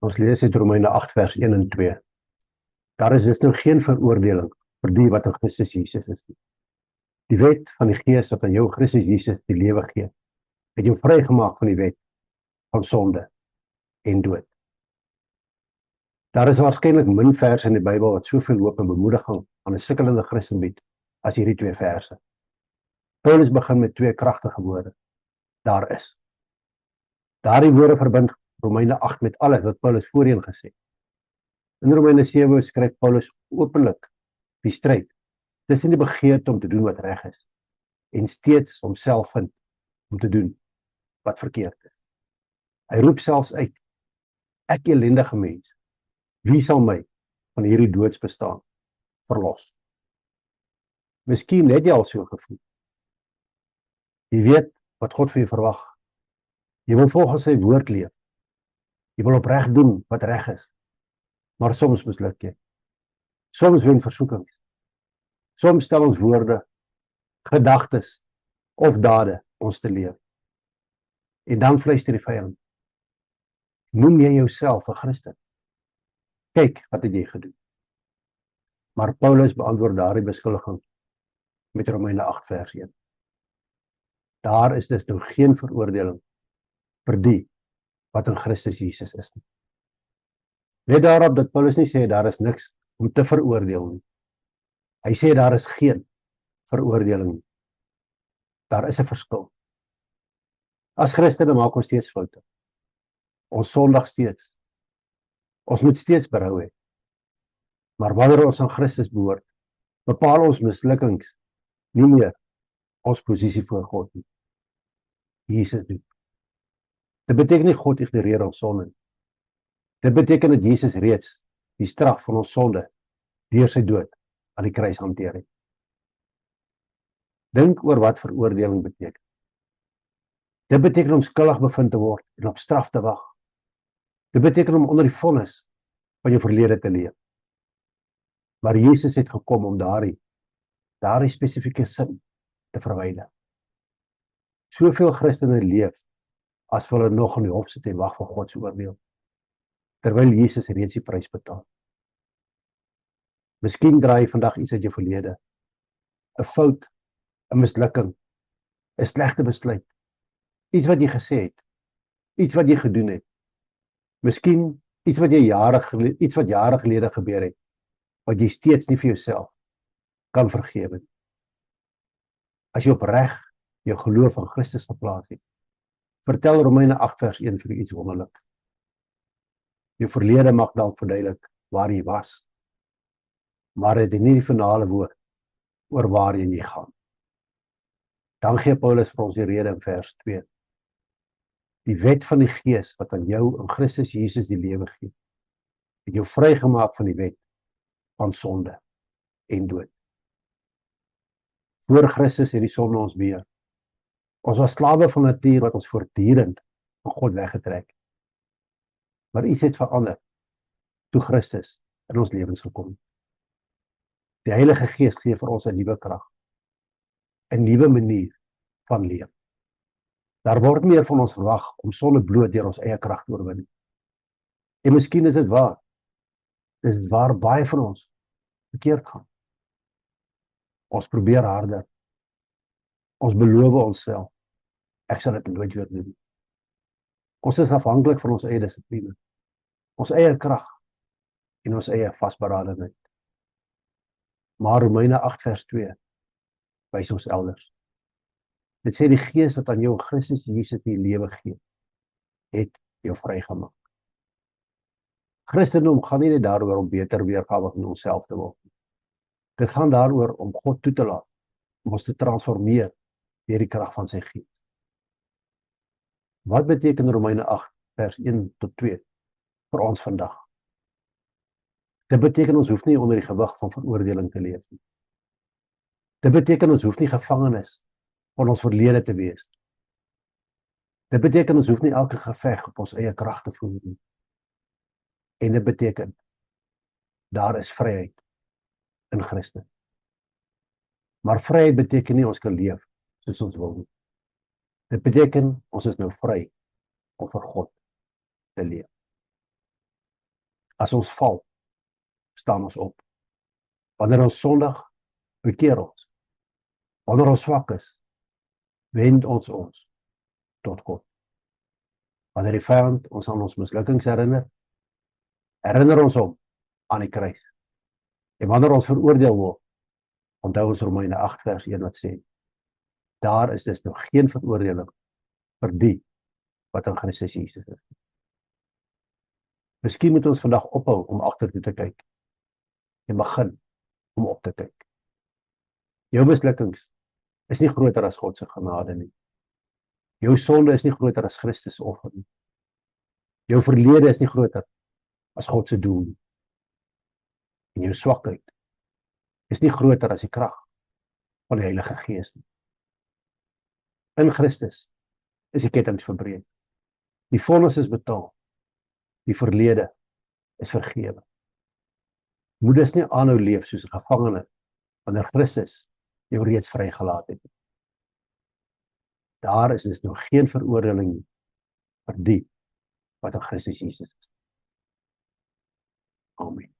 Ons lees uit Romeine 8 vers 1 en 2. Daar is dus nou geen veroordeling vir die wat in Christus Jesus is nie. Die wet van die Gees wat aan jou Christus Jesus die lewe gee, het jou vrygemaak van die wet van sonde en dood. Daar is waarskynlik min verse in die Bybel wat soveel hoop en bemoediging aan 'n sukkelende Christen bied as hierdie twee verse. Paulus begin met twee kragtige woorde. Daar is. Daardie woorde verbind Romeine 8 met alles wat Paulus voorheen gesê het. In Romeine 7 skryf Paulus openlik die stryd tussen die begeerte om te doen wat reg is en steeds homself vind om te doen wat verkeerd is. Hy roep selfs uit, ek ellendige mens, wie sal my van hierdie doodsbestaan verlos? Miskien het jy al so gevoel. Jy weet wat God van jou verwag. Jy wil volgens sy woord leef. Jy wil opreg doen wat reg is. Maar soms misluk jy. Soms wen versoekings. Soms stel ons woorde, gedagtes of dade ons te leef. En dan fluister die vyand. Noem jy jouself 'n Christen? Kyk, wat het jy gedoen? Maar Paulus beantwoord daardie beskuldiging met Romeine 8 vers 1. Daar is dus nou geen veroordeling vir die wat in Christus Jesus is nie. Let daarop dat Paulus nie sê daar is niks om te veroordeel nie. Hy sê daar is geen veroordeling nie. Daar is 'n verskil. As Christene maak ons steeds foute. Ons sondig steeds. Ons moet steeds berou hê. Maar wanneer ons aan Christus behoort, bepaal ons mislukkings nie meer ons posisie voor God nie. Jesus doen. Dit beteken nie God ignoreer ons sonde nie. Dit beteken dat Jesus reeds die straf van ons sonde deur sy dood aan die kruis hanteer het. Dink oor wat veroordeling beteken. Dit beteken om skuldig bevind te word en op straf te wag. Dit beteken om onder die vonnis van jou verlede te leef. Maar Jesus het gekom om daardie spesifieke sin te verwyder. Soveel Christene leef as hulle nog in die hof sit en wag vir God se oordeel, terwyl Jesus reeds die prys betaal. Miskien draai vandag iets uit jou verlede, 'n fout, 'n mislukking, 'n slegte besluit, iets wat jy gesê het, iets wat jy gedoen het, miskien iets wat jare gelede gebeur het, wat jy steeds nie vir jouself kan vergewe nie. As jy opreg jou geloof in Christus geplaas het, vertel Romeine 8 vers 1 vir iets wonderlik. Jou verlede mag dalk verduidelik waar jy was, maar dit is nie die finale woord oor waarheen jy gaan. Dan gee Paulus vir ons die rede in vers 2. Die wet van die Gees wat aan jou in Christus Jesus die lewe gee, het jou vrygemaak van die wet van sonde en dood. Voor Christus het die sonde ons beheer. Ons was slawe van natuur wat ons voortdurend van God weggetrek. Maar iets het verander toe Christus in ons lewens gekom het. Die Heilige Gees gee vir ons 'n nuwe krag, 'n nuwe manier van leef. Daar word meer van ons verwag om sonder bloot deur ons eie krag te oorwin. En miskien is dit waar. Dit is waar baie van ons verkeerd gaan. Ons probeer harder. Ons beloof onsself, ek sal dit nooit weer doen. Ons is afhanklik van ons eie dissipline, ons eie krag en ons eie vasberadenheid. Maar Romeine 8 vers 2 wys ons elders. Dit sê die Gees wat aan jou in Christus Jesus die lewe gee, het jou vrygemaak. Christendom gaan nie net daaroor om beter weergawe van onsself te word. Dit gaan daaroor om God toe te laat, om ons te transformeer deur die krag van sy Gees. Wat beteken Romeine 8 vers 1 tot 2 vir ons vandag? Dit beteken ons hoef nie onder die gewig van veroordeling te leef nie. Dit beteken ons hoef nie gevangenes van ons verlede te wees. Dit beteken ons hoef nie elke geveg op ons eie krag te voer nie. En dit beteken daar is vryheid in Christus. Maar vryheid beteken nie ons kan leef soos ons wil nie. Dit beteken ons is nou vry om vir God te leef. As ons val, staan ons op. Wanneer ons sondig, bekeer ons. Wanneer ons swak is, wend ons tot God. Wanneer die vyand ons aan ons mislukkings herinner ons hom aan die kruis. En wanneer ons veroordeel word, onthou ons Romeine 8 vers 1 wat sê, daar is dus nog geen veroordeling vir die wat in Christus Jesus is. Miskien moet ons vandag ophou om agtertoe te kyk en begin om op te kyk. Jou mislukkings is nie groter as God se genade nie. Jou sonde is nie groter as Christus se offer nie. Jou verlede is nie groter as God se doel nie. En jou swakheid is nie groter as die krag van die Heilige Gees nie. In Christus is die kettinge verbreek. Die vonnis is betaal. Die verlede is vergewe. Moet dus nie aanhou leef soos 'n gevangene wanneer Christus jou reeds vrygelaat het. Daar is dus nog geen veroordeling vir die wat in Christus Jesus is. Amen.